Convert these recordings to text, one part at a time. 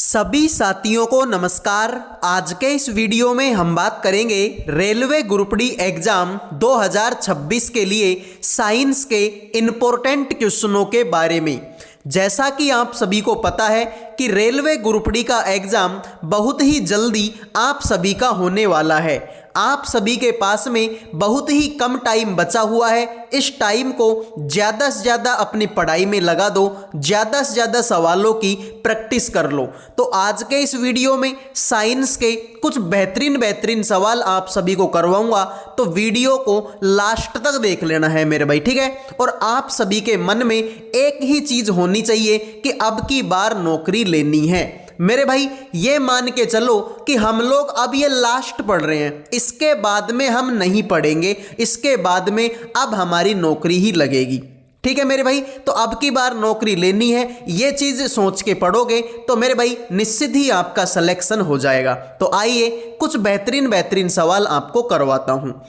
सभी साथियों को नमस्कार। आज के इस वीडियो में हम बात करेंगे रेलवे ग्रुप डी एग्जाम 2026 के लिए साइंस के इम्पोर्टेंट क्वेश्चनों के बारे में। जैसा कि आप सभी को पता है कि रेलवे ग्रुप डी का एग्जाम बहुत ही जल्दी आप सभी का होने वाला है। आप सभी के पास में बहुत ही कम टाइम बचा हुआ है। इस टाइम को ज़्यादा से ज़्यादा अपनी पढ़ाई में लगा दो, ज़्यादा से ज़्यादा सवालों की प्रैक्टिस कर लो। तो आज के इस वीडियो में साइंस के कुछ बेहतरीन सवाल आप सभी को करवाऊंगा, तो वीडियो को लास्ट तक देख लेना है मेरे भाई, ठीक है। और आप सभी के मन में एक ही चीज़ होनी चाहिए कि अब की बार नौकरी लेनी है मेरे भाई। ये मान के चलो कि हम लोग अब ये लास्ट पढ़ रहे हैं, इसके बाद में हम नहीं पढ़ेंगे, इसके बाद में अब हमारी नौकरी ही लगेगी, ठीक है मेरे भाई। तो अब की बार नौकरी लेनी है, ये चीज़ सोच के पढ़ोगे तो मेरे भाई निश्चित ही आपका सिलेक्शन हो जाएगा। तो आइए कुछ बेहतरीन सवाल आपको करवाता हूँ।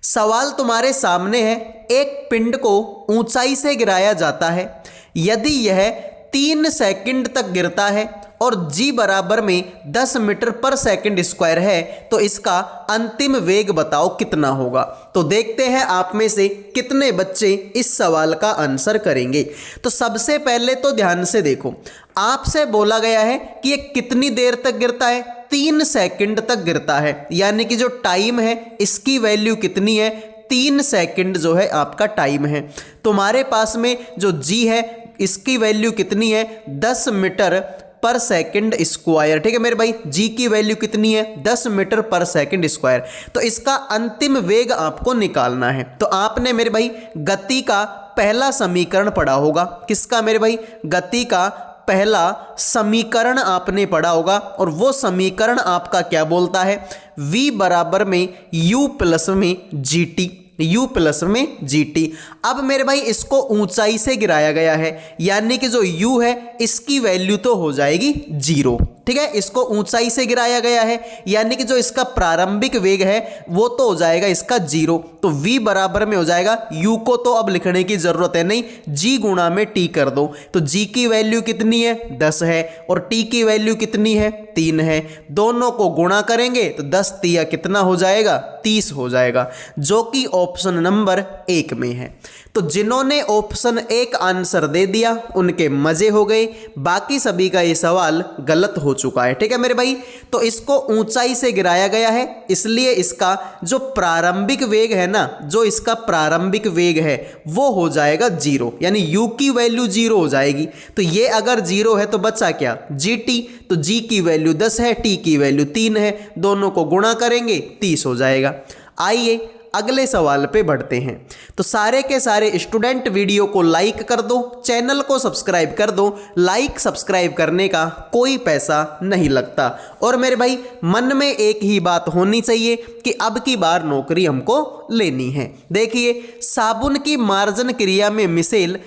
सवाल तुम्हारे सामने है। एक पिंड को ऊंचाई से गिराया जाता है। यदि यह 3 सेकंड तक गिरता है और g बराबर में 10 मीटर पर सेकंड स्क्वायर है, तो इसका अंतिम वेग बताओ कितना होगा। तो देखते हैं आप में से कितने बच्चे इस सवाल का आंसर करेंगे। तो सबसे पहले तो ध्यान से देखो, आपसे बोला गया है कि ये कितनी देर तक गिरता है, 3 सेकंड तक गिरता है। यानी कि जो टाइम है इसकी वैल्यू कितनी है, 3 सेकंड जो है आपका टाइम है। तुम्हारे पास में जो g है इसकी वैल्यू कितनी है, 10 मीटर पर सेकंड स्क्वायर, ठीक है मेरे भाई। g की वैल्यू कितनी है, 10 मीटर पर सेकंड स्क्वायर। तो इसका अंतिम वेग आपको निकालना है। तो आपने मेरे भाई गति का पहला समीकरण पढ़ा होगा। किसका मेरे भाई, गति का पहला समीकरण आपने पढ़ा होगा। और वो समीकरण आपका क्या बोलता है, v बराबर में u प्लस में gt, u प्लस में gt। अब मेरे भाई इसको ऊंचाई से गिराया गया है, यानी कि जो u है इसकी वैल्यू तो हो जाएगी 0, ठीक है। इसको ऊंचाई से गिराया गया है, यानी कि जो इसका प्रारंभिक वेग है वो तो हो जाएगा इसका 0। तो v बराबर में हो जाएगा, u को तो अब लिखने की जरूरत है नहीं, g गुणा में t कर दो। तो g की वैल्यू कितनी है, 10 है, और t की वैल्यू कितनी है, 3 है। दोनों को गुणा करेंगे तो 10 तिया कितना हो जाएगा, 30 हो जाएगा, जो कि ऑप्शन नंबर 1 में है। तो जिन्होंने ऑप्शन 1 आंसर दे दिया उनके मजे हो गए, बाकी सभी का ये सवाल गलत हो चुका है, ठीक है मेरे भाई। तो इसको ऊंचाई से गिराया गया है, इसलिए इसका जो प्रारंभिक वेग है ना, जो इसका प्रारंभिक वेग है वो हो जाएगा 0, यानी u की वैल्यू 0 हो जाएगी। तो ये अगर 0 है तो बचा क्या, gt। तो g की वैल्यू 10 है, t की वैल्यू 3 है, दोनों को गुणा करेंगे 30 हो जाएगा। आइए अगले सवाल पे बढ़ते हैं। तो सारे के सारे स्टूडेंट वीडियो को लाइक कर दो, चैनल को सब्सक्राइब कर दो। लाइक सब्सक्राइब करने का कोई पैसा नहीं लगता। और मेरे भाई मन में एक ही बात होनी चाहिए कि अब की बार नौकरी हमको लेनी है। देखिए, साबुन की मार्जन क्रिया में मिसेल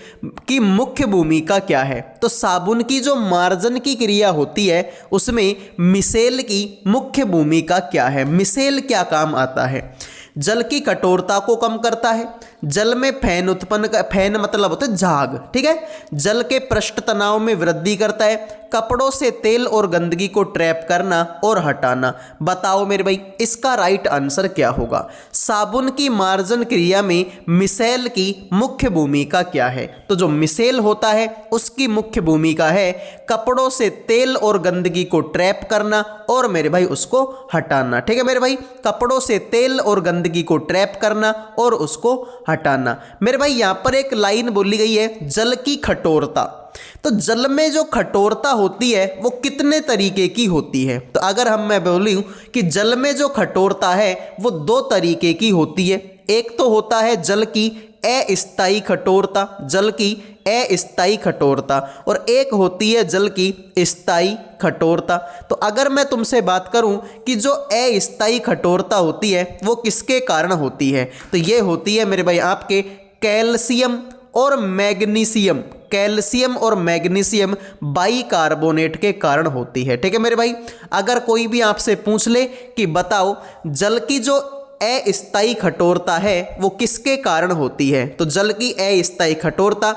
की मुख्य भूमिका क्या है। तो साबुन की जो मार्जन की क्रिया होती है उसमें मिसेल की मुख्य भूमिका क्या है, मिसेल क्या काम आता है। जल की कठोरता को कम करता है, जल में फैन उत्पन्न फैन मतलब होता है झाग, ठीक है। जल के पृष्ठ तनाव में वृद्धि करता है, कपड़ों से तेल और गंदगी को ट्रैप करना और हटाना। बताओ मेरे भाई इसका राइट आंसर क्या होगा। साबुन की मार्जन क्रिया में मिसेल की मुख्य भूमिका क्या है। तो जो मिसेल होता है उसकी मुख्य भूमिका है कपड़ों से तेल और गंदगी को ट्रैप करना और मेरे भाई उसको हटाना, ठीक है मेरे भाई। कपड़ों से तेल और गंदगी को ट्रैप करना और उसको हटाना। मेरे भाई यहां पर एक लाइन बोली गई है, जल की कठोरता। तो जल में जो कठोरता होती है वो कितने तरीके की होती है। तो अगर मैं बोलूं कि जल में जो कठोरता है वो 2 तरीके की होती है। एक तो होता है जल की अस्थायी कठोरता, जल की अस्थायी कठोरता, और एक होती है जल की स्थायी कठोरता। तो अगर मैं तुमसे बात करूं कि जो अस्थायी कठोरता होती है वो किसके कारण होती है, तो ये होती है मेरे भाई आपके कैल्शियम और मैग्नीशियम, कैल्शियम और मैग्नीशियम बाइकार्बोनेट के कारण होती है, ठीक है मेरे भाई। अगर कोई भी आपसे पूछ ले कि बताओ जल की जो अस्थायी कठोरता है वो किसके कारण होती है, तो जल की अस्थायी कठोरता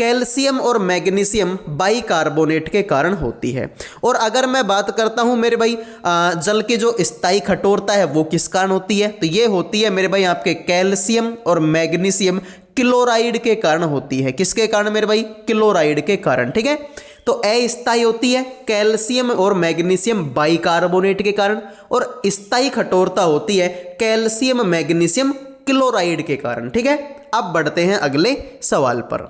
कैल्शियम और मैग्नीशियम बाइकार्बोनेट के कारण होती है। और अगर मैं बात करता हूं मेरे भाई जल की जो स्थायी कठोरता है वो किस कारण होती है, तो ये होती है मेरे भाई आपके कैल्शियम और मैग्नीशियम क्लोराइड के कारण होती है। किसके कारण मेरे भाई? क्लोराइड के कारण। ठीक है, तो अस्थायी होती है कैल्शियम और मैग्नीशियम बाइकार्बोनेट के कारण, और स्थायी कठोरता होती है कैल्शियम मैग्नीशियम क्लोराइड के कारण। ठीक है, अब बढ़ते हैं अगले सवाल पर।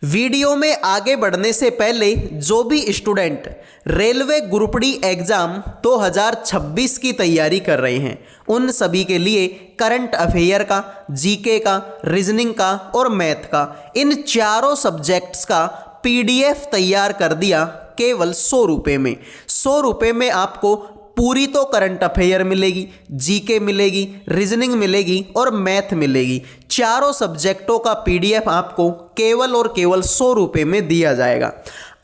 वीडियो में आगे बढ़ने से पहले जो भी student railway group D exam 2026 की तैयारी कर रहे हैं उन सभी के लिए करंट अफेयर का, जीके का, रीजनिंग का और मैथ का, इन चारों सब्जेक्ट्स का पीडीएफ तैयार कर दिया केवल 100 रुपये में। 100 रुपये में आपको पूरी तो करंट अफेयर मिलेगी, जीके मिलेगी, रीजनिंग मिलेगी और मैथ मिलेगी। चारों सब्जेक्टों का पीडीएफ आपको केवल और केवल 100 रुपये में दिया जाएगा।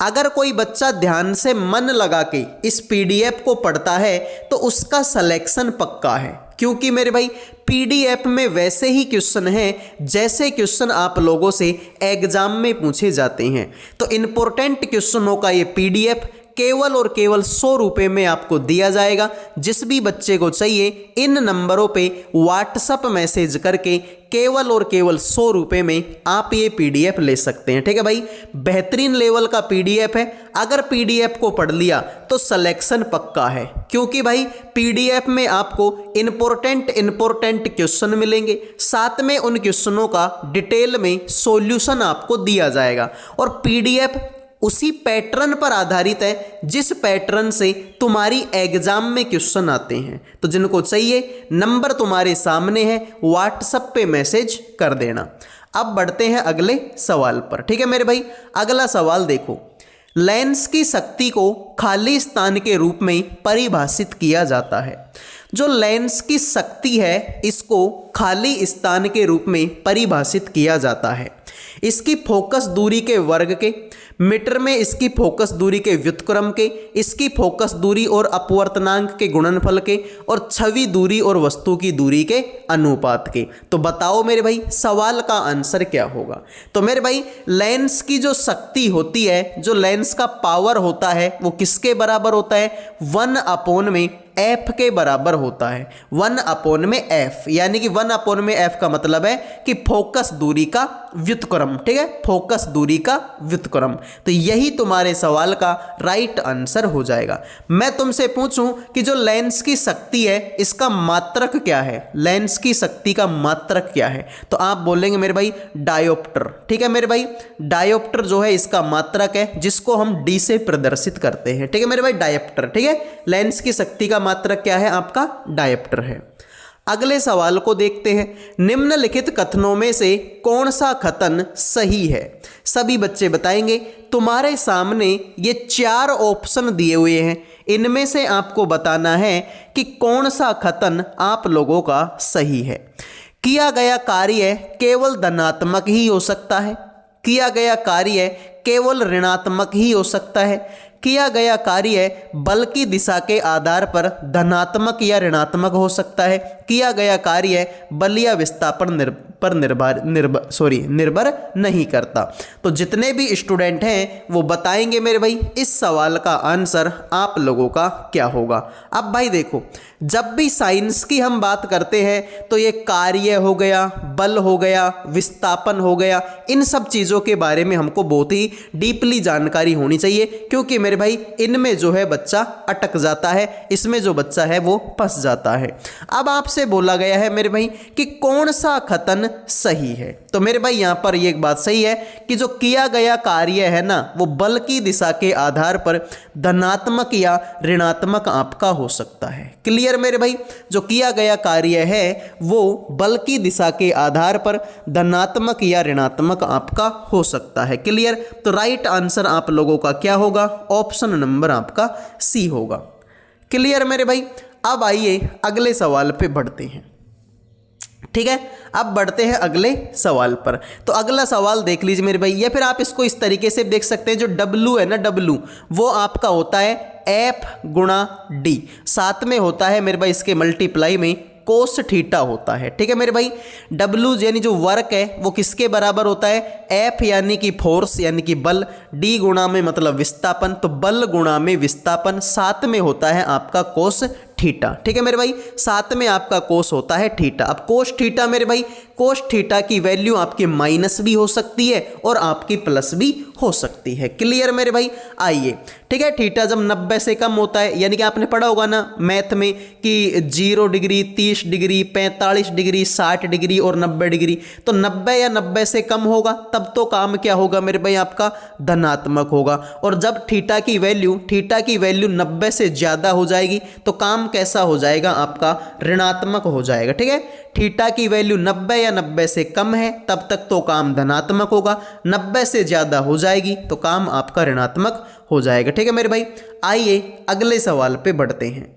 अगर कोई बच्चा ध्यान से मन लगा के इस पीडीएफ को पढ़ता है तो उसका सिलेक्शन पक्का है, क्योंकि मेरे भाई पीडीएफ में वैसे ही क्वेश्चन हैं जैसे क्वेश्चन आप लोगों से एग्जाम में पूछे जाते हैं। तो इंपॉर्टेंट क्वेश्चनों का ये पीडीएफ केवल और केवल 100 रुपये में आपको दिया जाएगा। जिस भी बच्चे को चाहिए इन नंबरों पे व्हाट्सएप मैसेज करके केवल और केवल 100 रुपये में आप ये पीडीएफ ले सकते हैं। ठीक है भाई, बेहतरीन लेवल का पीडीएफ है। अगर पीडीएफ को पढ़ लिया तो सिलेक्शन पक्का है, क्योंकि भाई पीडीएफ में आपको इंपॉर्टेंट क्वेश्चन मिलेंगे, साथ में उन क्वेश्चनों का डिटेल में सॉल्यूशन आपको दिया जाएगा। और पीडीएफ उसी पैटर्न पर आधारित है जिस पैटर्न से तुम्हारी एग्जाम में क्वेश्चन आते हैं। तो जिनको चाहिए नंबर तुम्हारे सामने है, व्हाट्सएप पे मैसेज कर देना। अब बढ़ते हैं अगले सवाल पर। ठीक है मेरे भाई, अगला सवाल देखो। लेंस की शक्ति को खाली स्थान के रूप में परिभाषित किया जाता है। जो लेंस की शक्ति है इसको खाली स्थान के रूप में परिभाषित किया जाता है। इसकी फोकस दूरी के वर्ग के, मीटर में इसकी फोकस दूरी के व्युत्क्रम के, इसकी फोकस दूरी और अपवर्तनांक के गुणनफल के, और छवि दूरी और वस्तु की दूरी के अनुपात के। तो बताओ मेरे भाई सवाल का आंसर क्या होगा? तो मेरे भाई लेंस की जो शक्ति होती है, जो लेंस का पावर होता है वो किसके बराबर होता है? 1/में एफ के बराबर होता है। 1/में एफ, यानी कि 1/में एफ का मतलब है कि फोकस दूरी का व्युत्क्रम। ठीक है, फोकस दूरी का व्युत्क्रम। तो यही तुम्हारे सवाल का राइट आंसर हो जाएगा। मैं तुमसे पूछूं कि जो लेंस की शक्ति है इसका मात्रक क्या है? लेंस की शक्ति का मात्रक क्या है? तो आप बोलेंगे मेरे भाई डायोप्टर। ठीक है मेरे भाई, डायोप्टर जो है इसका मात्रक है, जिसको हम डी से प्रदर्शित करते हैं। ठीक है मेरे भाई, डायोप्टर। ठीक है, लेंस की शक्ति का मात्रक क्या है? आपका डायोप्टर है। अगले सवाल को देखते हैं। निम्नलिखित कथनों में से कौन सा कथन सही है? सभी बच्चे बताएंगे। तुम्हारे सामने ये 4 ऑप्शन दिए हुए हैं, इनमें से आपको बताना है कि कौन सा कथन आप लोगों का सही है। किया गया कार्य केवल धनात्मक ही हो सकता है, किया गया कार्य केवल ऋणात्मक ही हो सकता है, किया गया कार्य बल की दिशा के आधार पर धनात्मक या ऋणात्मक हो सकता है, किया गया कार्य बल या विस्थापन पर निर्भर नहीं करता। तो जितने भी स्टूडेंट हैं वो बताएंगे मेरे भाई इस सवाल का आंसर आप लोगों का क्या होगा। अब भाई देखो, जब भी साइंस की हम बात करते हैं तो ये कार्य हो गया, बल हो गया, विस्थापन हो गया, इन सब चीज़ों के बारे में हमको बहुत ही डीपली जानकारी होनी चाहिए, क्योंकि मेरे भाई इनमें जो है बच्चा अटक जाता है, इसमें जो बच्चा है वो फंस जाता है। अब आपसे बोला गया है मेरे भाई कि कौन सा कथन सही है। तो मेरे भाई यहाँ पर ये एक बात सही है कि जो किया गया कार्य है ना वो बल की दिशा के आधार पर धनात्मक या ऋणात्मक आपका हो सकता है। क्लियर मेरे भाई, जो किया गया कार्य है वो बल की दिशा के आधार पर धनात्मक या ऋणात्मक आपका हो सकता है। क्लियर, तो राइट आंसर आप लोगों का क्या होगा? ऑप्शन नंबर आपका सी होगा। क्लियर मेरे भाई, अब आइए अगले सवाल पे बढ़ते हैं। ठीक है, अब बढ़ते हैं अगले सवाल पर। तो अगला सवाल देख लीजिए मेरे भाई, या फिर आप इसको इस तरीके से देख सकते हैं, जो W है ना, W वो आपका होता है F गुणा D, साथ में होता है मेरे भाई इसके मल्टीप्लाई में कोस थीटा होता है। ठीक है मेरे भाई, W यानी जो वर्क है वो किसके बराबर होता है, F यानी कि फोर्स यानी कि बल, D गुणा में मतलब विस्थापन, तो बल गुणा में विस्थापन, साथ में होता है आपका कोस थीटा। ठीक है मेरे भाई, साथ में आपका कोस होता है थीटा। अब कोस थीटा मेरे भाई, कोस थीटा की वैल्यू आपकी माइनस भी हो सकती है और आपकी प्लस भी हो सकती है। क्लियर मेरे भाई, आइए ठीक है। थीटा जब 90 से कम होता है, यानी कि आपने पढ़ा होगा ना मैथ में कि 0 डिग्री, 30 डिग्री, 45 डिग्री, 60 डिग्री और 90 डिग्री, तो 90 या 90 से कम होगा तब तो काम क्या होगा मेरे भाई, आपका धनात्मक होगा। और जब थीटा की वैल्यू 90 से ज़्यादा हो जाएगी तो काम कैसा हो जाएगा, आपका ऋणात्मक हो जाएगा। ठीक है, थीटा की वैल्यू 90 या 90 से कम है तब तक तो काम धनात्मक होगा, 90 से ज़्यादा हो जाएगी तो काम आपका ऋणात्मक हो जाएगा। ठीक है मेरे भाई, आइए अगले सवाल पे बढ़ते हैं।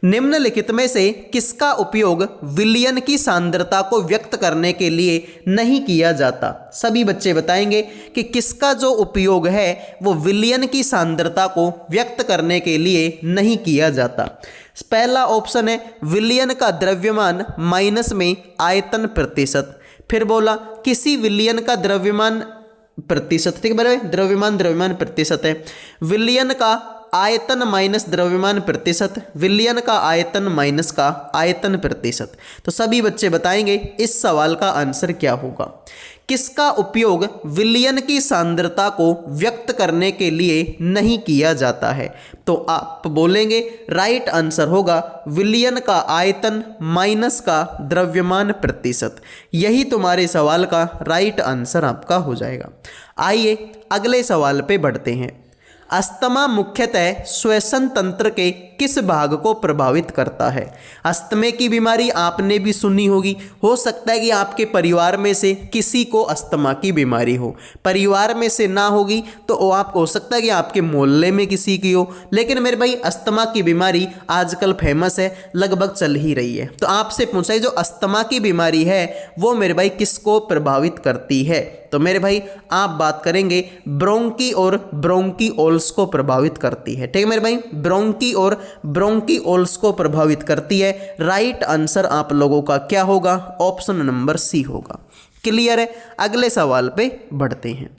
निम्नलिखित में से किसका उपयोग विलयन की सांद्रता को व्यक्त करने के लिए नहीं किया जाता? सभी बच्चे बताएंगे कि किसका जो उपयोग है वो विलयन की सांद्रता को व्यक्त करने के लिए नहीं किया जाता। पहला ऑप्शन है विलयन का द्रव्यमान माइनस में आयतन प्रतिशत। फिर बोला किसी विलयन का द्रव्यमान प्रतिशत, ठीक है बराबर, द्रव्यमान प्रतिशत है, विलयन का आयतन माइनस द्रव्यमान प्रतिशत, विलयन का आयतन माइनस का आयतन प्रतिशत। तो सभी बच्चे बताएंगे इस सवाल का आंसर क्या होगा। किसका उपयोग विलयन की सांद्रता को व्यक्त करने के लिए नहीं किया जाता है? तो आप बोलेंगे राइट आंसर होगा विलयन का आयतन माइनस का द्रव्यमान प्रतिशत। यही तुम्हारे सवाल का राइट आंसर आपका हो जाएगा। आइए अगले सवाल पे बढ़ते हैं। अस्थमा मुख्यतः श्वसन तंत्र के किस भाग को प्रभावित करता है? अस्थमे की बीमारी आपने भी सुनी होगी, हो सकता है कि आपके परिवार में से किसी को अस्थमा की बीमारी हो, परिवार में से ना होगी तो आप हो सकता है कि आपके मोहल्ले में किसी की हो, लेकिन मेरे भाई अस्थमा की बीमारी आजकल फेमस है, लगभग चल ही रही है। तो आपसे पूछा है जो अस्थमा की बीमारी है वो मेरे भाई किसको प्रभावित करती है? तो मेरे भाई आप बात करेंगे ब्रोंकी और ब्रोंकीओल्स को प्रभावित करती है। ठीक है मेरे भाई, ब्रोंकी और ब्रोंकीओल्स को प्रभावित करती है। राइट आंसर आप लोगों का क्या होगा? ऑप्शन नंबर सी होगा। क्लियर है, अगले सवाल पे बढ़ते हैं।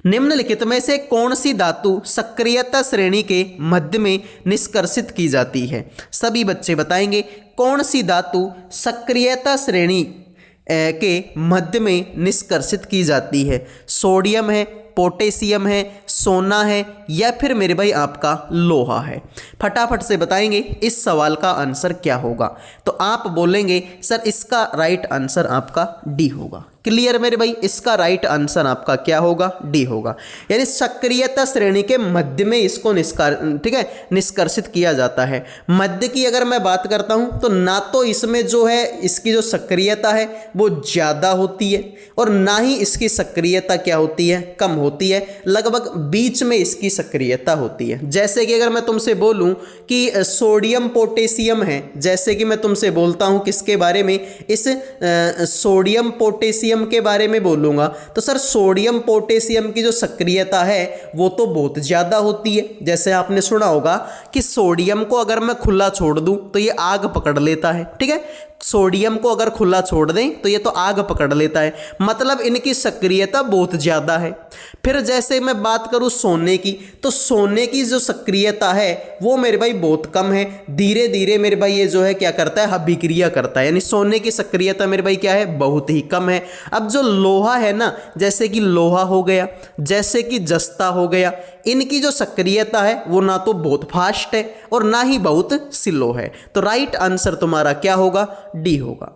निम्नलिखित में से कौन सी धातु सक्रियता श्रेणी के मध्य में निष्कर्षित की जाती है? सभी बच्चे बताएंगे कौन सी धातु सक्रियता श्रेणी के मध्य में निष्कर्षित की जाती है? सोडियम है, पोटेशियम है, सोना है या फिर मेरे भाई आपका लोहा है? फटाफट से बताएंगे इस सवाल का आंसर क्या होगा। तो आप बोलेंगे सर इसका राइट आंसर आपका डी होगा। क्लियर मेरे भाई, इसका राइट आंसर आपका क्या होगा? डी होगा। यानी सक्रियता श्रेणी के मध्य में इसको निष्कर्षित किया जाता है। मध्य की अगर मैं बात करता हूं तो ना तो इसमें जो है इसकी जो सक्रियता है वो ज़्यादा होती है और ना ही इसकी सक्रियता क्या होती है, कम होती है, लगभग बीच में इसकी सक्रियता होती है। जैसे कि अगर मैं तुमसे बोलूं कि सोडियम पोटेशियम है, जैसे कि मैं तुमसे बोलता हूं किसके बारे में, इस सोडियम पोटेशियम के बारे में बोलूंगा तो सर सोडियम पोटेशियम की जो सक्रियता है वो तो बहुत ज़्यादा होती है। जैसे आपने सुना होगा कि सोडियम को अगर मैं खुला छोड़ दूं तो ये आग पकड़ लेता है। ठीक है, सोडियम को अगर खुला छोड़ दें तो ये तो आग पकड़ लेता है, मतलब इनकी सक्रियता बहुत ज़्यादा है। फिर जैसे मैं बात करूं सोने की, तो सोने की जो सक्रियता है वो मेरे भाई बहुत कम है, धीरे धीरे मेरे भाई ये जो है क्या करता है, अभिक्रिया करता है, यानी सोने की सक्रियता मेरे भाई क्या है, बहुत ही कम है। अब जो लोहा है ना, जैसे कि लोहा हो गया, जैसे कि जस्ता हो गया, इनकी जो सक्रियता है वो ना तो बहुत फास्ट है और ना ही बहुत स्लो है। तो राइट आंसर तुम्हारा क्या होगा? डी होगा।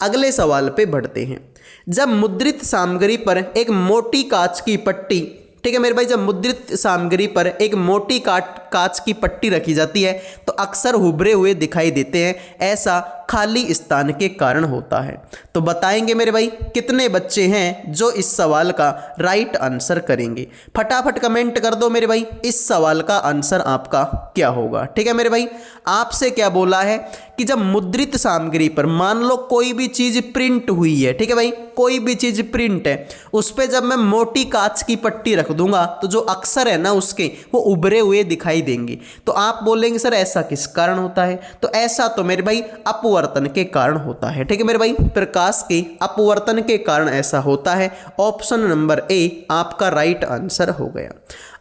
अगले सवाल पे बढ़ते हैं। जब मुद्रित सामग्री पर एक मोटी कांच की पट्टी, ठीक है मेरे भाई, जब मुद्रित सामग्री पर एक मोटी कांच की पट्टी रखी जाती है तो अक्सर उभरे हुए दिखाई देते हैं, ऐसा खाली स्थान के कारण होता है। तो बताएंगे मेरे भाई कितने बच्चे हैं जो इस सवाल का राइट आंसर करेंगे। फटाफट कमेंट कर दो मेरे भाई, इस सवाल का आंसर आपका क्या होगा। ठीक है मेरे भाई, आपसे क्या बोला है कि जब मुद्रित सामग्री पर मान लो कोई भी चीज प्रिंट हुई है, ठीक है भाई, कोई भी चीज प्रिंट है, उस पर जब मैं मोटी कांच की पट्टी रख दूंगा तो जो अक्षर है ना उसके वो उभरे हुए दिखाई देंगे। तो आप बोलेंगे सर ऐसा किस कारण होता है, तो ऐसा तो मेरे भाई अपवर्तन के कारण होता है। ठीक है मेरे भाई, प्रकाश के अपवर्तन के कारण ऐसा होता है। ऑप्शन नंबर ए आपका राइट आंसर हो गया।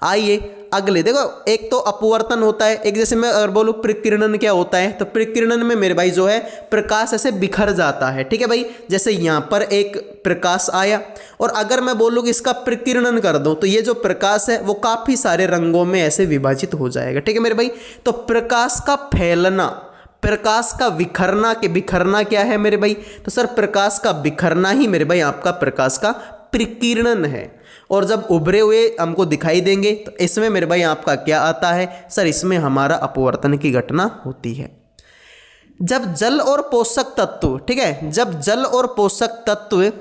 आइए अगले देखो, एक तो अपवर्तन होता है, एक जैसे मैं अगर बोलूँ प्रकीर्णन क्या होता है, तो प्रकीर्णन में मेरे भाई जो है प्रकाश ऐसे बिखर जाता है। ठीक है भाई, जैसे यहाँ पर एक प्रकाश आया और अगर मैं बोलूँ कि इसका प्रकीर्णन कर दूं तो ये जो प्रकाश है वो काफ़ी सारे रंगों में ऐसे विभाजित हो जाएगा। ठीक है मेरे भाई, तो प्रकाश का फैलना, प्रकाश का बिखरना क्या है मेरे भाई, तो सर प्रकाश का बिखरना ही मेरे भाई आपका प्रकाश का प्रकीर्णन है। और जब उभरे हुए हमको दिखाई देंगे तो इसमें मेरे भाई आपका क्या आता है, सर इसमें हमारा अपवर्तन की घटना होती है। जब जल और पोषक तत्व, ठीक है, जब जल और पोषक तत्व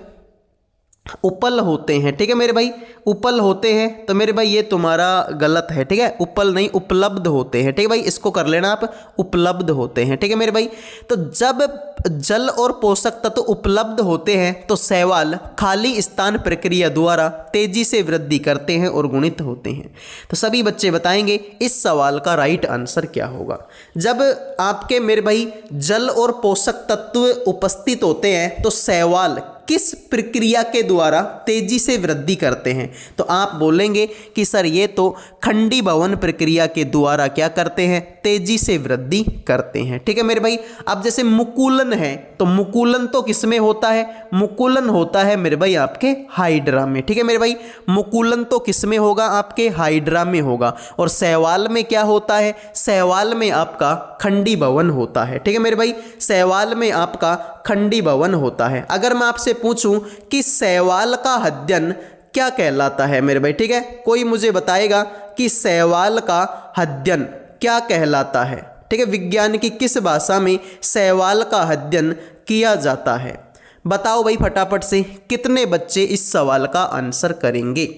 उपल होते हैं, ठीक है मेरे भाई, उपल होते हैं, तो मेरे भाई ये तुम्हारा गलत है। ठीक है, उपल नहीं उपलब्ध होते हैं। ठीक है भाई, इसको कर लेना आप, उपलब्ध होते हैं। ठीक है मेरे भाई, तो जब जल और पोषक तत्व उपलब्ध होते हैं तो शैवाल खाली स्थान प्रक्रिया द्वारा तेजी से वृद्धि करते हैं और गुणित होते हैं। तो सभी बच्चे बताएंगे इस सवाल का राइट आंसर क्या होगा। जब आपके मेरे भाई जल और पोषक तत्व उपस्थित होते हैं तो शैवाल किस प्रक्रिया के द्वारा तेजी से वृद्धि करते हैं, तो आप बोलेंगे कि सर ये तो खंडीभवन प्रक्रिया के द्वारा क्या करते हैं, तेजी से वृद्धि करते हैं। ठीक है मेरे भाई, अब जैसे मुकुलन है तो मुकुलन तो किस में होता है, मुकुलन होता है मेरे भाई आपके हाइड्रा में। ठीक है मेरे भाई, मुकुलन तो किस में होगा, आपके हाइड्रा में होगा। और शैवाल में क्या होता है, शैवाल में आपका खंडीभवन होता है। ठीक है मेरे भाई, शैवाल में आपका खंडीभवन होता है। अगर मैं आपसे पूछूं कि शैवाल का अध्ययन क्या कहलाता है मेरे भाई, ठीक है, कोई मुझे बताएगा कि शैवाल का अध्ययन क्या कहलाता है। ठीक है, विज्ञान की किस भाषा में शैवाल का अध्ययन किया जाता है, बताओ भाई फटाफट से, कितने बच्चे इस सवाल का आंसर करेंगे।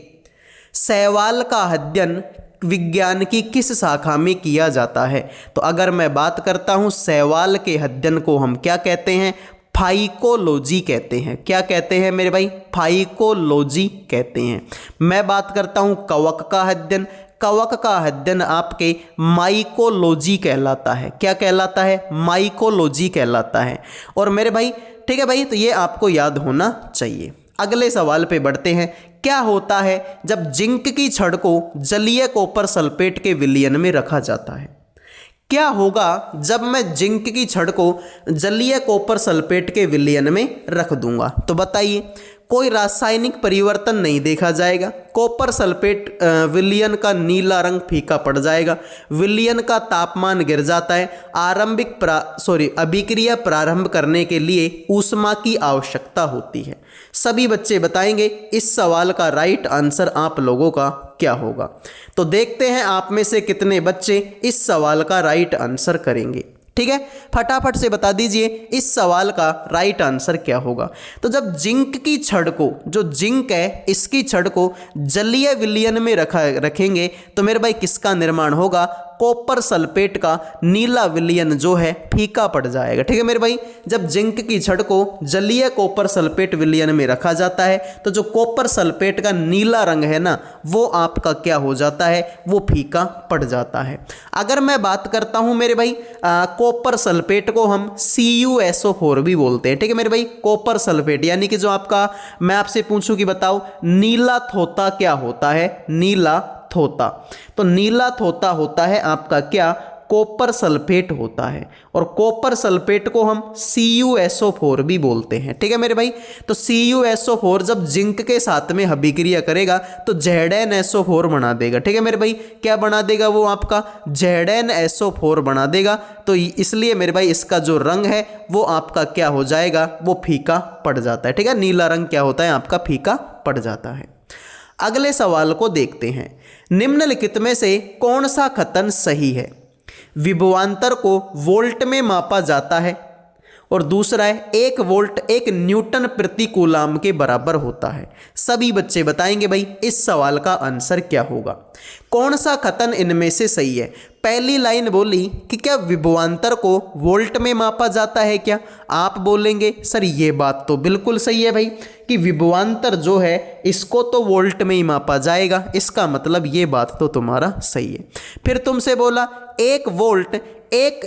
शैवाल का अध्ययन विज्ञान की किस शाखा में किया जाता है, तो अगर मैं बात करता हूं शैवाल के अध्ययन को हम क्या कहते हैं, फाइकोलॉजी कहते हैं। क्या कहते हैं मेरे भाई, फाइकोलॉजी कहते हैं। मैं बात करता हूं कवक का अध्ययन, कवक का अध्ययन आपके माइकोलॉजी कहलाता है। क्या कहलाता है, माइकोलॉजी कहलाता है। और मेरे भाई ठीक है भाई, तो ये आपको याद होना चाहिए। अगले सवाल पे बढ़ते हैं। क्या होता है जब जिंक की छड़ को जलीय कॉपर सल्फेट के विलयन में रखा जाता है, क्या होगा जब मैं जिंक की छड़ को जलीय कॉपर सल्फेट के विलयन में रख दूंगा, तो बताइए, कोई रासायनिक परिवर्तन नहीं देखा जाएगा। कॉपर सल्फेट विलयन का नीला रंग फीका पड़ जाएगा, विलयन का तापमान गिर जाता है, अभिक्रिया प्रारंभ करने के लिए ऊष्मा की आवश्यकता होती है। सभी बच्चे बताएंगे इस सवाल का राइट आंसर आप लोगों का क्या होगा। तो देखते हैं आप में से कितने बच्चे इस सवाल का राइट आंसर करेंगे। ठीक है, फटाफट से बता दीजिए इस सवाल का राइट आंसर क्या होगा। तो जब जिंक की छड़ को, जो जिंक है इसकी छड़ को जलीय विलयन में रखेंगे तो मेरे भाई किसका निर्माण होगा, कॉपर सल्फेट का नीला विलयन जो है फीका पड़ जाएगा। ठीक है मेरे भाई, जब जिंक की छड़ को जलीय कॉपर सल्फेट विलयन में रखा जाता है तो जो कॉपर सल्फेट का नीला रंग है ना वो आपका क्या हो जाता है, वो फीका पड़ जाता है। अगर मैं बात करता हूं मेरे भाई कॉपर सल्फेट को हम CuSO4 भी बोलते हैं। ठीक है मेरे भाई, कॉपर सल्फेट यानी कि जो आपका, मैं आपसे पूछूं कि बताओ नीला थोता क्या होता है, नीला थोता, तो नीला थोता होता है आपका क्या, कॉपर सल्फेट होता है। और कॉपर सल्फेट को हम CuSO4 भी बोलते हैं। ठीक है मेरे भाई, तो CuSO4 जब जिंक के साथ में अभिक्रिया करेगा तो ZnSO4 बना देगा। ठीक है मेरे भाई, क्या बना देगा, वो आपका ZnSO4 बना देगा। तो इसलिए मेरे भाई इसका जो रंग है वो आपका क्या हो जाएगा, वो फीका पड़ जाता है। ठीक है, नीला रंग क्या होता है आपका, फीका पड़ जाता है। अगले सवाल को देखते हैं। निम्नलिखित में से कौन सा कथन सही है, विभवांतर को वोल्ट में मापा जाता है, और दूसरा है 1 वोल्ट 1 न्यूटन प्रति कूलाम के बराबर होता है। सभी बच्चे बताएंगे भाई इस सवाल का आंसर क्या होगा। कौन सा कथन इनमें से सही है? पहली लाइन बोली कि क्या विभवांतर को वोल्ट में मापा जाता है क्या? आप बोलेंगे सर ये बात तो बिल्कुल सही है भाई कि विभवांतर जो है इसको तो वोल्ट में ही मापा जाएगा, इसका मतलब ये बात तो तुम्हारा सही है। फिर तुमसे बोला 1 वोल्ट 1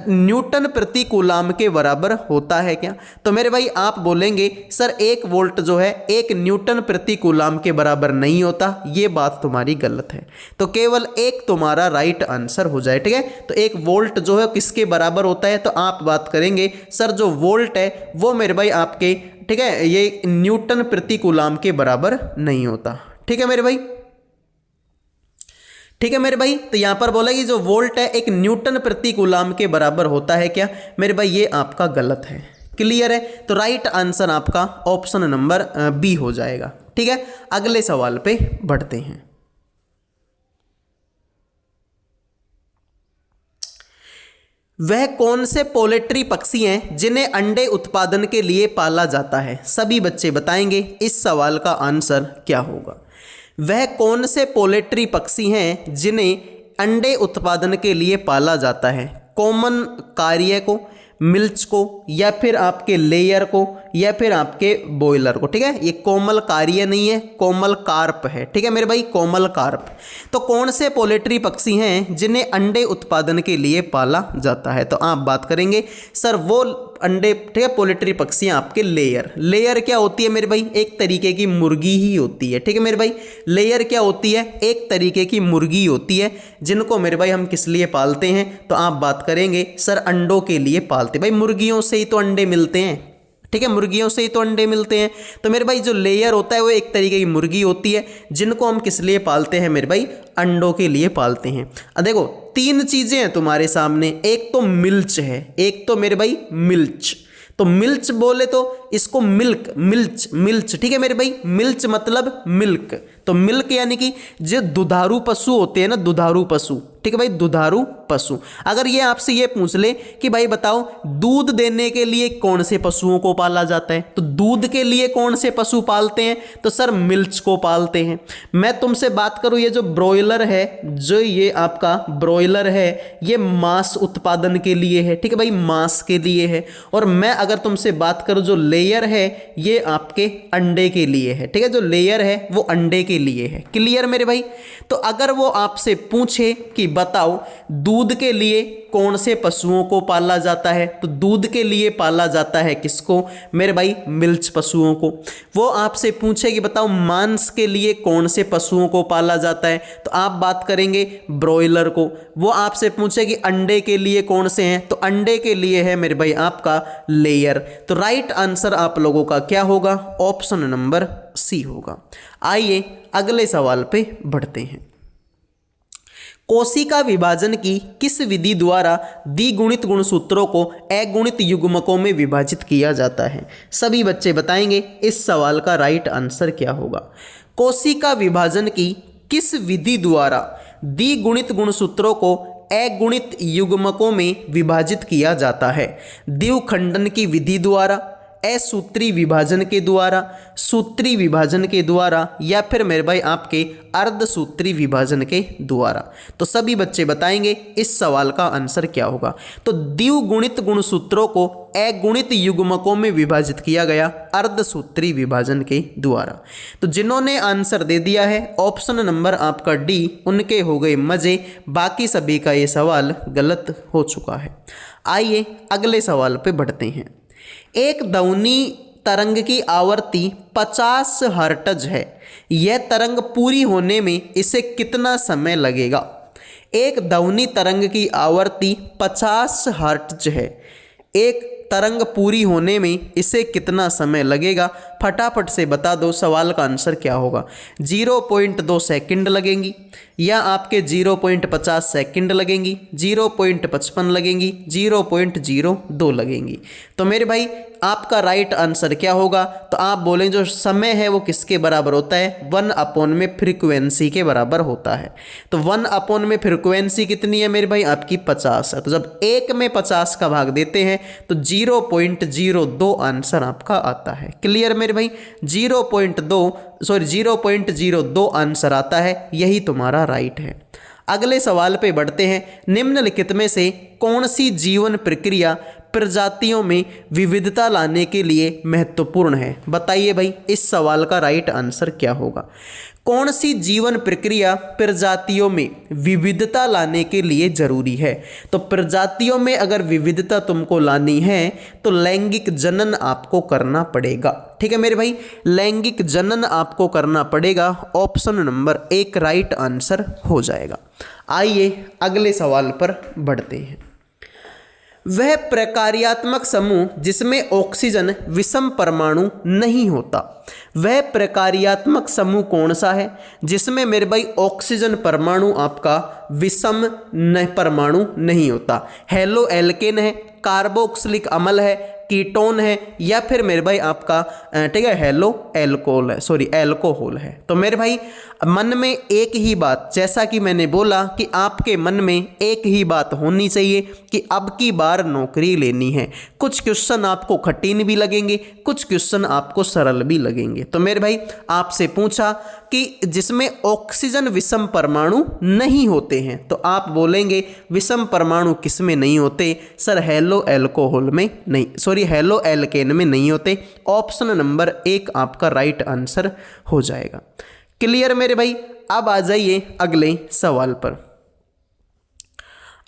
न्यूटन प्रति कूलाम के बराबर होता है क्या? तो मेरे भाई आप बोलेंगे सर 1 वोल्ट जो है 1 न्यूटन प्रति कूलाम के बराबर नहीं होता, ये बात तुम्हारी गलत है। तो केवल एक तुम्हारा राइट आंसर हो जाए, ठीक है। तो 1 वोल्ट जो है किसके बराबर होता है? तो आप बात करेंगे सर जो वोल्ट है वो मेरे भाई आपके, ठीक है, ये न्यूटन प्रति कूलाम के बराबर नहीं होता, ठीक है मेरे भाई, ठीक है मेरे भाई। तो यहां पर बोला कि जो वोल्ट है 1 न्यूटन प्रति कूलाम के बराबर होता है क्या? मेरे भाई ये आपका गलत है, क्लियर है। तो राइट आंसर आपका ऑप्शन नंबर बी हो जाएगा, ठीक है। अगले सवाल पे बढ़ते हैं। वह कौन से पोल्ट्री पक्षी हैं जिन्हें अंडे उत्पादन के लिए पाला जाता है? सभी बच्चे बताएंगे इस सवाल का आंसर क्या होगा। वह कौन से पोल्ट्री पक्षी हैं जिन्हें अंडे उत्पादन के लिए पाला जाता है? कॉमन कार्य को, मिल्च को, या फिर आपके लेयर को, या फिर आपके बॉयलर को, ठीक है। ये कोमल कार्य नहीं है, कोमल कार्प है, ठीक है मेरे भाई, कोमल कार्प। तो कौन से पोल्ट्री पक्षी हैं जिन्हें अंडे उत्पादन के लिए पाला जाता है? तो आप बात करेंगे सर वो अंडे, ठीक है, पोल्ट्री पक्षी आपके लेयर। लेयर क्या होती है मेरे भाई? एक तरीके की मुर्गी ही होती है, ठीक है मेरे भाई। लेयर क्या होती है? एक तरीके की मुर्गी होती है जिनको मेरे भाई हम किस लिए पालते हैं? तो आप बात करेंगे सर अंडों के लिए पालते, भाई मुर्गियों से ही तो अंडे मिलते हैं, ठीक है, मुर्गियों से ही तो अंडे मिलते हैं। तो मेरे भाई जो लेयर होता है वो एक तरीके की मुर्गी होती है जिनको हम किस लिए पालते हैं मेरे भाई? अंडों के लिए पालते हैं। अब देखो 3 चीज़ें हैं तुम्हारे सामने, एक तो मिल्च है, एक तो मेरे भाई मिल्च। तो मिल्च बोले तो इसको मिल्क, मिल्च, ठीक है मेरे भाई, मिल्च मतलब मिल्क। तो मिल्क यानी कि जो दुधारू पशु होते हैं ना, दुधारू पशु, ठीक है भाई, दुधारू पशु। अगर ये आपसे ये पूछ ले कि भाई बताओ दूध देने के लिए कौन से पशुओं को पाला जाता है, तो दूध के लिए कौन से पशु पालते हैं? तो सर मिल्च को पालते हैं। मैं तुमसे बात करूं ये जो ब्रॉयलर है, जो ये आपका ब्रॉयलर है, ये मांस उत्पादन के लिए है, ठीक है भाई, मांस के लिए है। और मैं अगर तुमसे बात करूं जो लेयर है ये आपके अंडे के लिए है, ठीक है, जो लेयर है वो अंडे के लिए है, क्लियर मेरे भाई। तो अगर वो आपसे पूछे कि बताओ दूध के लिए कौन से पशुओं को पाला जाता है, तो दूध के लिए पाला जाता है किसको मेरे भाई? मिल्च पशुओं को। वो आपसे पूछे कि बताओ मांस के लिए कौन से पशुओं को पाला जाता है, तो आप बात करेंगे ब्रॉयलर को। वो आपसे पूछे कि अंडे के लिए कौन से हैं, तो अंडे के लिए है मेरे भाई आपका लेयर। तो राइट आंसर आप लोगों का क्या होगा? ऑप्शन नंबर सी होगा। आइए अगले सवाल पे बढ़ते हैं। कोशिका विभाजन की किस विधि द्वारा द्विगुणित गुणसूत्रों को अगुणित युग्मकों में विभाजित किया जाता है? सभी बच्चे बताएंगे इस सवाल का राइट आंसर क्या होगा। कोशिका विभाजन की किस विधि द्वारा द्विगुणित गुणसूत्रों को अगुणित युग्मकों में विभाजित किया जाता है? द्विखंडन की विधि द्वारा, असूत्री विभाजन के द्वारा, सूत्री विभाजन के द्वारा, या फिर मेरे भाई आपके अर्धसूत्री विभाजन के द्वारा। तो सभी बच्चे बताएंगे इस सवाल का आंसर क्या होगा। तो द्विगुणित गुणसूत्रों को अगुणित युग्मकों में विभाजित किया गया अर्धसूत्री विभाजन के द्वारा। तो जिन्होंने आंसर दे दिया है ऑप्शन नंबर आपका डी, उनके हो गए मजे, बाकी सभी का ये सवाल गलत हो चुका है। आइए अगले सवाल पे बढ़ते हैं। एक ध्वनि तरंग की आवृत्ति 50 हर्ट्ज है, यह तरंग पूरी होने में इसे कितना समय लगेगा? एक ध्वनि तरंग की आवृत्ति 50 हर्ट्ज है, एक तरंग पूरी होने में इसे कितना समय लगेगा? फटाफट से बता दो सवाल का आंसर क्या होगा। 0.2 सेकंड लगेंगी या आपके 0.50 सेकंड लगेंगी, 0.55 लगेंगी, 0.02 लगेंगी। तो मेरे भाई आपका राइट आंसर क्या होगा? तो आप बोलें जो समय है वो किसके बराबर होता है? 1 में फ्रीक्वेंसी के बराबर होता है। तो 1 में फ्रीक्वेंसी कितनी है मेरे भाई? आपकी 50 है। तो जब 1 में 50 का भाग देते हैं तो 0.02 आंसर आपका आता है। क्लियर मेरे भाई? 0.02 आंसर आता है, यही तुम्हारा राइट है। अगले सवाल पे बढ़ते हैं। निम्नलिखित में से कौन सी जीवन प्रक्रिया प्रजातियों में विविधता लाने के लिए महत्वपूर्ण है? बताइए भाई इस सवाल का राइट आंसर क्या होगा? कौन सी जीवन प्रक्रिया प्रजातियों में विविधता लाने के लिए जरूरी है? तो प्रजातियों में अगर विविधता तुमको लानी है तो लैंगिक जनन आपको करना पड़ेगा। ठीक है मेरे भाई, लैंगिक जनन आपको करना पड़ेगा। ऑप्शन नंबर 1 राइट आंसर हो जाएगा। आइए अगले सवाल पर बढ़ते हैं। वह प्रकार्यात्मक समूह जिसमें ऑक्सीजन विषम परमाणु नहीं होता, वह प्रकार्यात्मक समूह कौन सा है जिसमें मेरे भाई ऑक्सीजन परमाणु आपका विषम परमाणु नहीं होता? हेलो एल्केन है, कार्बोक्सिलिक अम्ल है, कीटोन है, या फिर मेरे भाई आपका ठीक है हेलो एल्कोहल है, सॉरी एल्कोहल है। तो मेरे भाई मन में एक ही बात, जैसा कि मैंने बोला कि आपके मन में एक ही बात होनी चाहिए कि अब की बार नौकरी लेनी है। कुछ क्वेश्चन आपको कठिन भी लगेंगे, कुछ क्वेश्चन आपको सरल भी लगेंगे। तो मेरे भाई आपसे पूछा कि जिसमें ऑक्सीजन विषम परमाणु नहीं होते हैं, तो आप बोलेंगे विषम परमाणु किस में नहीं होते? सर हेलो एल्कोहल में नहीं, सॉरी हेलो एल्केन में नहीं होते। ऑप्शन नंबर 1 आपका राइट आंसर हो जाएगा। क्लियर मेरे भाई? अब आ जाइए अगले सवाल पर।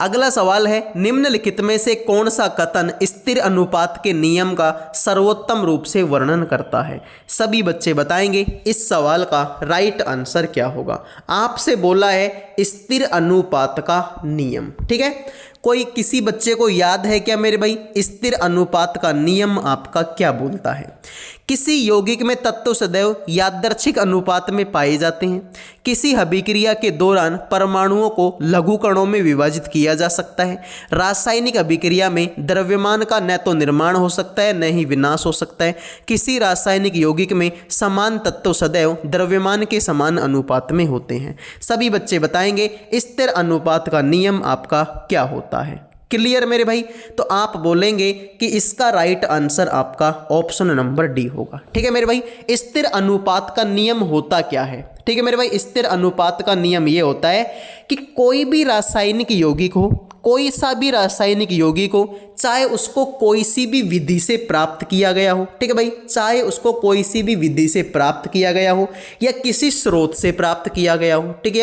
अगला सवाल है, निम्नलिखित में से कौन सा कथन स्थिर अनुपात के नियम का सर्वोत्तम रूप से वर्णन करता है? सभी बच्चे बताएंगे इस सवाल का राइट आंसर क्या होगा। आपसे बोला है स्थिर अनुपात का नियम, ठीक है। कोई किसी बच्चे को याद है क्या मेरे भाई स्थिर अनुपात का नियम आपका क्या बोलता है? किसी यौगिक में तत्व सदैव यादृच्छिक अनुपात में पाए जाते हैं। किसी अभिक्रिया के दौरान परमाणुओं को लघु कणों में विभाजित किया जा सकता है। रासायनिक अभिक्रिया में द्रव्यमान का न तो निर्माण हो सकता है न ही विनाश हो सकता है। किसी रासायनिक यौगिक में समान तत्व सदैव द्रव्यमान के समान अनुपात में होते हैं। सभी बच्चे बताएंगे स्थिर अनुपात का नियम आपका क्या होता है। क्लियर मेरे भाई? तो आप बोलेंगे कि इसका राइट आंसर आपका ऑप्शन नंबर डी होगा। ठीक है मेरे भाई, स्थिर अनुपात का नियम होता क्या है? ठीक है मेरे भाई, स्थिर अनुपात का नियम ये होता है कि कोई भी रासायनिक यौगिक हो, कोई सा भी रासायनिक यौगिक हो, चाहे उसको कोई सी भी विधि से प्राप्त किया गया हो, ठीक है भाई, चाहे उसको कोई सी भी विधि से प्राप्त किया गया हो या किसी स्रोत से प्राप्त किया गया हो, ठीक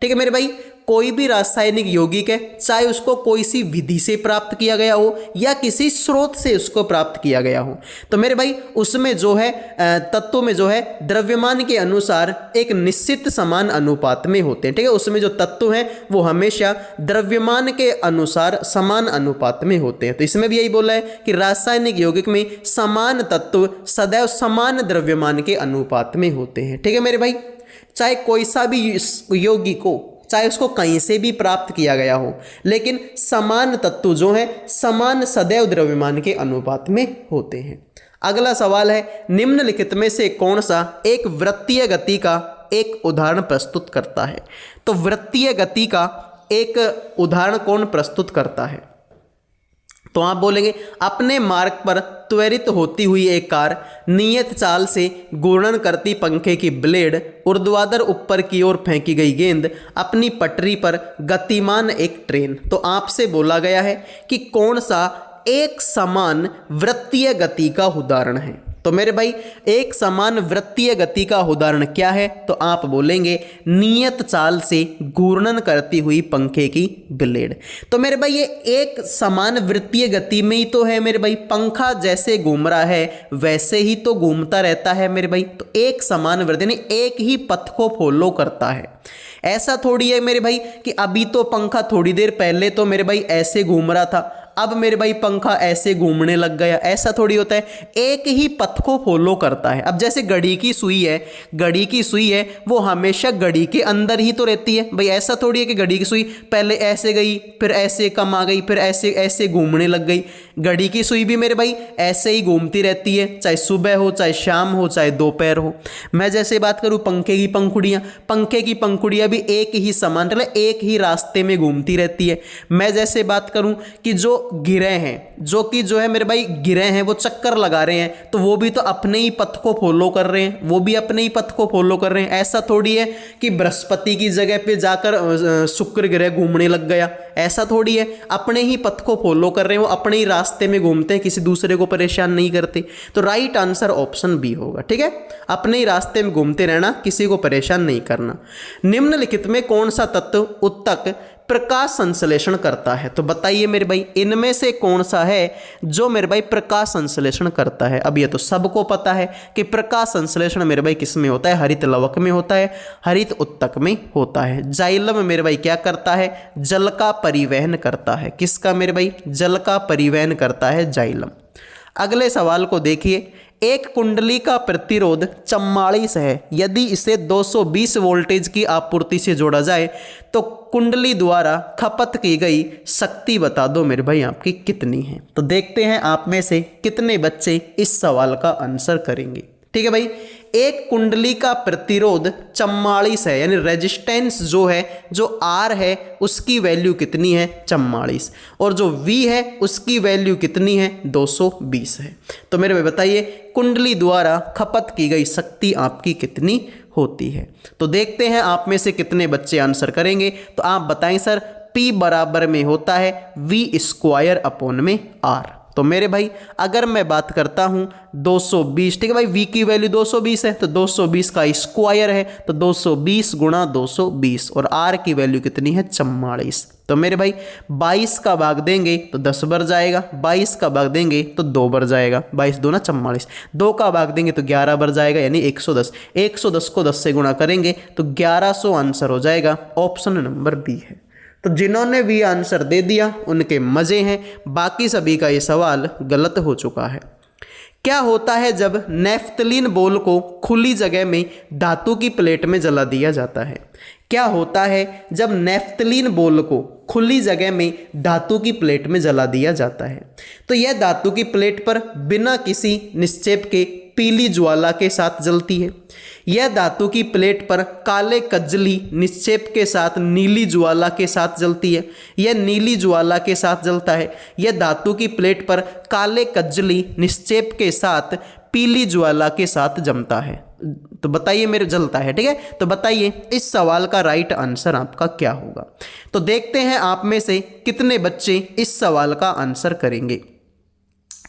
है मेरे भाई, कोई भी रासायनिक यौगिक है, चाहे उसको कोई सी विधि से प्राप्त किया गया हो या किसी स्रोत से उसको प्राप्त किया गया हो, तो मेरे भाई उसमें जो है तत्वों में जो है द्रव्यमान के अनुसार एक निश्चित समान अनुपात में होते हैं। ठीक है, उसमें जो तत्व हैं वो हमेशा द्रव्यमान के अनुसार समान अनुपात में होते हैं। तो इसमें भी यही बोला है कि रासायनिक यौगिक में समान तत्व सदैव समान द्रव्यमान के अनुपात में होते हैं। ठीक है मेरे भाई, चाहे कोई सा भी यौगिक हो, चाहे उसको कहीं से भी प्राप्त किया गया हो, लेकिन समान तत्व जो है समान सदैव द्रव्यमान के अनुपात में होते हैं। अगला सवाल है, निम्नलिखित में से कौन सा एक वृत्तीय गति का एक उदाहरण प्रस्तुत करता है? तो वृत्तीय गति का एक उदाहरण कौन प्रस्तुत करता है? तो आप बोलेंगे अपने मार्ग पर त्वरित होती हुई एक कार, नियत चाल से घूर्णन करती पंखे की ब्लेड, ऊर्ध्वाधर ऊपर की ओर फेंकी गई गेंद, अपनी पटरी पर गतिमान एक ट्रेन। तो आपसे बोला गया है कि कौन सा एक समान वृत्तीय गति का उदाहरण है? तो मेरे भाई एक समान वृत्तीय गति का उदाहरण क्या है? तो आप बोलेंगे नियत चाल से घूर्णन करती हुई पंखे की ब्लेड। तो मेरे भाई ये एक समान वृत्तीय गति में ही तो है मेरे भाई, पंखा जैसे घूम रहा है वैसे ही तो घूमता रहता है मेरे भाई। तो एक समान वृत्ति यानी एक ही पथ को फॉलो करता है। ऐसा थोड़ी है मेरे भाई कि अभी तो पंखा थोड़ी देर पहले तो मेरे भाई ऐसे घूम रहा था, अब मेरे भाई पंखा ऐसे घूमने लग गया, ऐसा थोड़ी होता है, एक ही पथ को फॉलो करता है। अब जैसे घड़ी की सुई है, घड़ी की सुई है वो हमेशा घड़ी के अंदर ही तो रहती है भाई, ऐसा थोड़ी है कि घड़ी की सुई पहले ऐसे गई फिर ऐसे कम आ गई फिर ऐसे ऐसे घूमने लग गई। घड़ी की सुई भी मेरे भाई ऐसे ही घूमती रहती है, चाहे सुबह हो चाहे शाम हो चाहे दोपहर हो। मैं जैसे बात करूं पंखे की पंखुड़ियां, पंखे की पंखुड़ियां भी एक ही समान मतलब एक ही रास्ते में घूमती रहती है। मैं जैसे बात करूं कि जो गिरह हैं, जो कि जो है मेरे भाई गिरह हैं वो चक्कर लगा रहे हैं, तो वो भी तो अपने ही पथ को फॉलो कर रहे हैं, वो भी अपने ही पथ को फॉलो कर रहे हैं। ऐसा थोड़ी है कि बृहस्पति की जगह पे जाकर शुक्र ग्रह घूमने लग गया, ऐसा थोड़ी है। अपने ही पथ को फॉलो कर रहे हैं, वो अपने ही रास्ते में घूमते हैं, किसी दूसरे को परेशान नहीं करते। तो राइट आंसर ऑप्शन बी होगा, ठीक है। अपने ही रास्ते में घूमते रहना, किसी को परेशान नहीं करना। निम्नलिखित में कौन सा तत्व उत्तक प्रकाश संश्लेषण करता है? तो बताइए मेरे भाई इनमें से कौन सा है जो मेरे भाई प्रकाश संश्लेषण करता है? अब ये तो सबको पता है कि प्रकाश संश्लेषण मेरे भाई किस में होता है? हरित लवक में होता है, हरित उत्तक में होता है। जाइलम मेरे भाई क्या करता है? जल का परिवहन करता है। किसका मेरे भाई? जल का परिवहन करता है जाइलम। अगले सवाल को देखिए, एक कुंडली का प्रतिरोध 44 है, यदि इसे 220 वोल्टेज की आपूर्ति से जोड़ा जाए तो कुंडली द्वारा खपत की गई शक्ति बता दो मेरे भाई आपकी कितनी है? तो देखते हैं आप में से कितने बच्चे इस सवाल का आंसर करेंगे। ठीक है भाई, एक कुंडली का प्रतिरोध 44 है, यानी रेजिस्टेंस जो है, जो आर है उसकी वैल्यू कितनी है? 44, और जो वी है उसकी वैल्यू कितनी है? 220 है। तो मेरे भाई बताइए कुंडली द्वारा खपत की गई शक्ति आपकी कितनी होती है? तो देखते हैं आप में से कितने बच्चे आंसर करेंगे। तो आप बताएं सर, P बराबर में होता है V² अपॉन में R। तो मेरे भाई अगर मैं बात करता हूं 220, ठीक है भाई, V की वैल्यू 220 है तो 220 का स्क्वायर है तो 220 गुणा 220, और R की वैल्यू कितनी है? 44। तो मेरे भाई 22 का भाग देंगे तो 10 बार जाएगा, 22 का भाग देंगे तो 2 बार जाएगा, 22 दूना 44, 2 का भाग देंगे तो 11 बार जाएगा, यानी 110। 110 को 10 से गुणा करेंगे तो 1100 आंसर हो जाएगा। ऑप्शन नंबर बी है। तो जिन्होंने भी आंसर दे दिया उनके मजे हैं, बाकी सभी का ये सवाल गलत हो चुका है। क्या होता है जब नेफ्थलीन बॉल को खुली जगह में धातु की प्लेट में जला दिया जाता है? क्या होता है जब नेफ्थलीन बॉल को खुली जगह में धातु की प्लेट में जला दिया जाता है? तो यह धातु की प्लेट पर बिना किसी निक्षेप के पीली ज्वाला के साथ जलती है। यह धातु की प्लेट पर काले कज्जली निक्षेप के साथ नीली ज्वाला के साथ जलती है। यह नीली ज्वाला के साथ जलता है। यह धातु की प्लेट पर काले कज्जली निक्षेप के साथ पीली ज्वाला के साथ जमता है। तो बताइए मेरे जलता है, ठीक है। तो बताइए इस सवाल का राइट आंसर आपका क्या होगा? तो देखते हैं आप में से कितने बच्चे इस सवाल का आंसर करेंगे।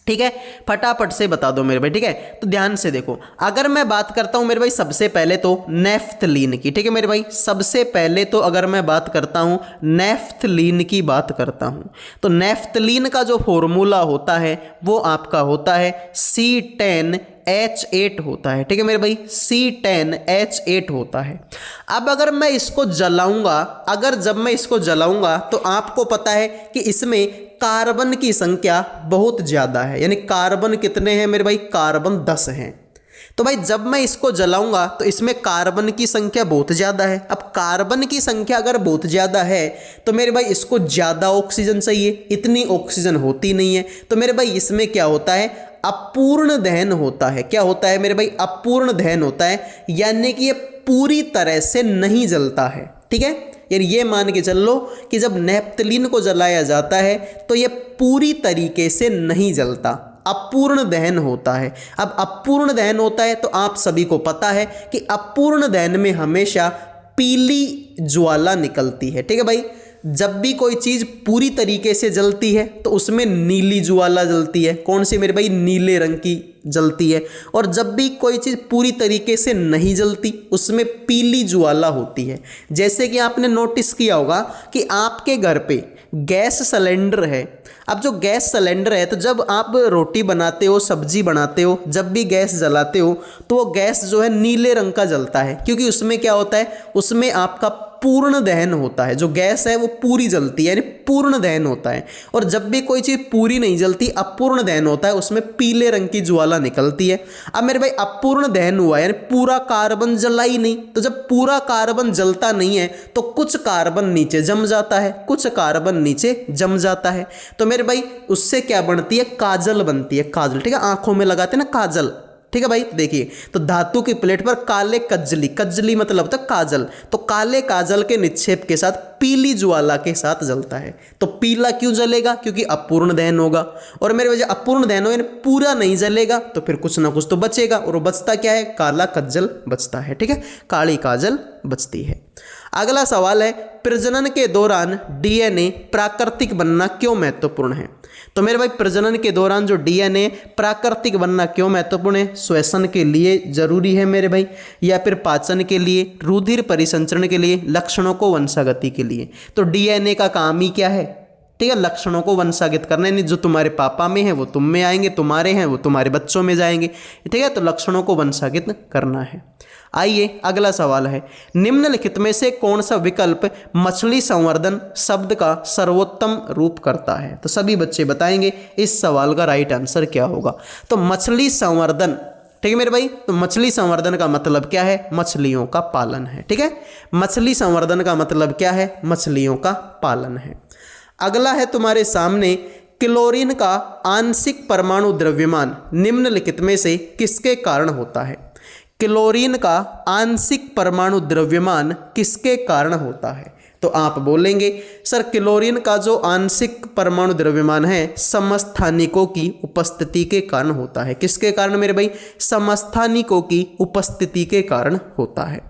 ठीक है, फटाफट से बता दो मेरे भाई, ठीक है। तो ध्यान से देखो, अगर मैं बात करता हूं मेरे भाई सबसे पहले तो नेफ्थलीन की, ठीक है मेरे भाई, सबसे पहले तो अगर मैं बात करता हूं नेफ्थलीन की बात करता हूं, तो नेफ्थलीन का जो फॉर्मूला होता है वो आपका होता है C10H8 होता है, ठीक है मेरे भाई, C10H8 होता है। अब अगर मैं इसको जलाऊंगा, जब मैं इसको जलाऊंगा तो आपको पता है कि इसमें कार्बन की संख्या बहुत ज़्यादा है, यानी कार्बन कितने हैं मेरे भाई? कार्बन 10 हैं। तो भाई जब मैं इसको जलाऊंगा तो इसमें कार्बन की संख्या बहुत ज़्यादा है। अब कार्बन की संख्या अगर बहुत ज़्यादा है तो मेरे भाई इसको ज़्यादा ऑक्सीजन चाहिए, इतनी ऑक्सीजन होती नहीं है। तो मेरे भाई इसमें क्या होता है? अपूर्ण दहन होता है। क्या होता है मेरे भाई? अपूर्ण दहन होता है, यानी कि ये पूरी तरह से नहीं जलता है, ठीक है। यानी ये मान के चल लो कि जब नेफ्थलीन को जलाया जाता है तो ये पूरी तरीके से नहीं जलता, अपूर्ण दहन होता है। अब अपूर्ण दहन होता है तो आप सभी को पता है कि अपूर्ण दहन में हमेशा पीली ज्वाला निकलती है, ठीक है भाई। जब भी कोई चीज़ पूरी तरीके से जलती है तो उसमें नीली ज्वाला जलती है। कौन सी मेरे भाई? नीले रंग की जलती है। और जब भी कोई चीज़ पूरी तरीके से नहीं जलती उसमें पीली ज्वाला होती है। जैसे कि आपने नोटिस किया होगा कि आपके घर पे गैस सिलेंडर है। अब जो गैस सिलेंडर है, तो जब आप रोटी बनाते हो, सब्जी बनाते हो, जब भी गैस जलाते हो तो वो गैस जो है नीले रंग का जलता है, क्योंकि उसमें क्या होता है? उसमें आपका अपूर्ण दहन होता है। जो गैस है वो पूरी जलती है यानी पूर्ण दहन होता है, और जब भी कोई चीज़ पूरी नहीं जलती अपूर्ण दहन होता है, उसमें पीले रंग की ज्वाला निकलती है। अब मेरे भाई अपूर्ण दहन हुआ यानी पूरा कार्बन जला ही नहीं, तो जब पूरा कार्बन जलता नहीं है तो कुछ कार्बन नीचे जम जाता है, कुछ कार्बन नीचे जम जाता है। तो मेरे भाई उससे क्या बनती है, काजल बनती है, काजल, ठीक है, आंखों में लगाते हैं ना काजल, ठीक है भाई। देखिए तो धातु की प्लेट पर काले कज्जली, कज्जली मतलब होता है काजल, तो काले काजल के निक्षेप के साथ पीली ज्वाला के साथ जलता है। तो पीला क्यों जलेगा, क्योंकि अपूर्ण दहन होगा, और मेरे वजह अपूर्ण दहन हो यानी पूरा नहीं जलेगा तो फिर कुछ ना कुछ तो बचेगा, और वो बचता क्या है, काला कज्जल बचता है, ठीक है, काली काजल बचती है। अगला सवाल है, प्रजनन के दौरान डीएनए प्राकृतिक बनना क्यों महत्वपूर्ण है। तो मेरे भाई प्रजनन के दौरान जो डीएनए प्राकृतिक बनना क्यों महत्वपूर्ण है, श्वसन के लिए जरूरी है मेरे भाई, या फिर पाचन के लिए, रुधिर परिसंचरण के लिए, लक्षणों को वंशागति के लिए। तो डीएनए का काम ही क्या है, ठीक है, लक्षणों को वंशागत करना, यानी जो तुम्हारे पापा में है वो तुम में आएंगे, तुम्हारे हैं वो तुम्हारे बच्चों में जाएंगे, ठीक है, तो लक्षणों को वंशागत करना है। आइए अगला सवाल है, निम्नलिखित में से कौन सा विकल्प मछली संवर्धन शब्द का सर्वोत्तम रूप करता है। तो सभी बच्चे बताएंगे इस सवाल का राइट आंसर क्या होगा। तो मछली संवर्धन, ठीक है मेरे भाई, तो मछली संवर्धन का मतलब क्या है, मछलियों का पालन है, ठीक है, मछली संवर्धन का मतलब क्या है, मछलियों का पालन है। अगला है तुम्हारे सामने, क्लोरीन का आंशिक परमाणु द्रव्यमान निम्नलिखित में से किसके कारण होता है। क्लोरीन का आंशिक परमाणु द्रव्यमान किसके कारण होता है। तो आप बोलेंगे सर क्लोरीन का जो आंशिक परमाणु द्रव्यमान है समस्थानिकों की उपस्थिति के कारण होता है। किसके कारण मेरे भाई, समस्थानिकों की उपस्थिति के कारण होता है।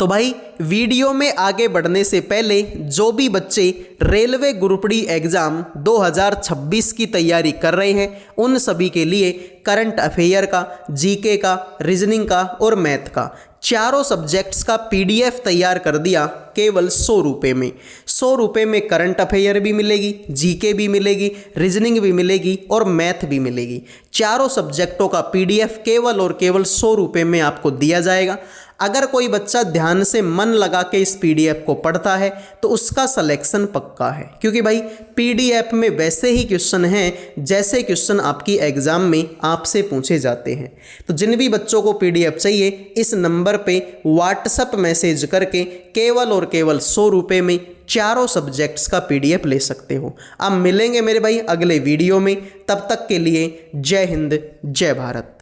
तो भाई वीडियो में आगे बढ़ने से पहले जो भी बच्चे रेलवे ग्रुप डी एग्ज़ाम 2026 की तैयारी कर रहे हैं उन सभी के लिए करंट अफेयर का, जीके का, रीजनिंग का और मैथ का चारों सब्जेक्ट्स का पीडीएफ तैयार कर दिया केवल 100 रुपये में। 100 रुपये में करंट अफेयर भी मिलेगी, जीके भी मिलेगी, रीजनिंग भी मिलेगी और मैथ भी मिलेगी। चारों सब्जेक्टों का पीडीएफ केवल और केवल 100 रुपये में आपको दिया जाएगा। अगर कोई बच्चा ध्यान से मन लगा के इस पीडीएफ को पढ़ता है तो उसका सिलेक्शन पक्का है, क्योंकि भाई पीडीएफ में वैसे ही क्वेश्चन हैं जैसे क्वेश्चन आपकी एग्जाम में आपसे पूछे जाते हैं। तो जिन भी बच्चों को पीडीएफ चाहिए इस नंबर पे व्हाट्सएप मैसेज करके केवल और केवल 100 रुपये में चारों सब्जेक्ट्स का पीडीएफ ले सकते हो। अब मिलेंगे मेरे भाई अगले वीडियो में, तब तक के लिए जय हिंद जय भारत।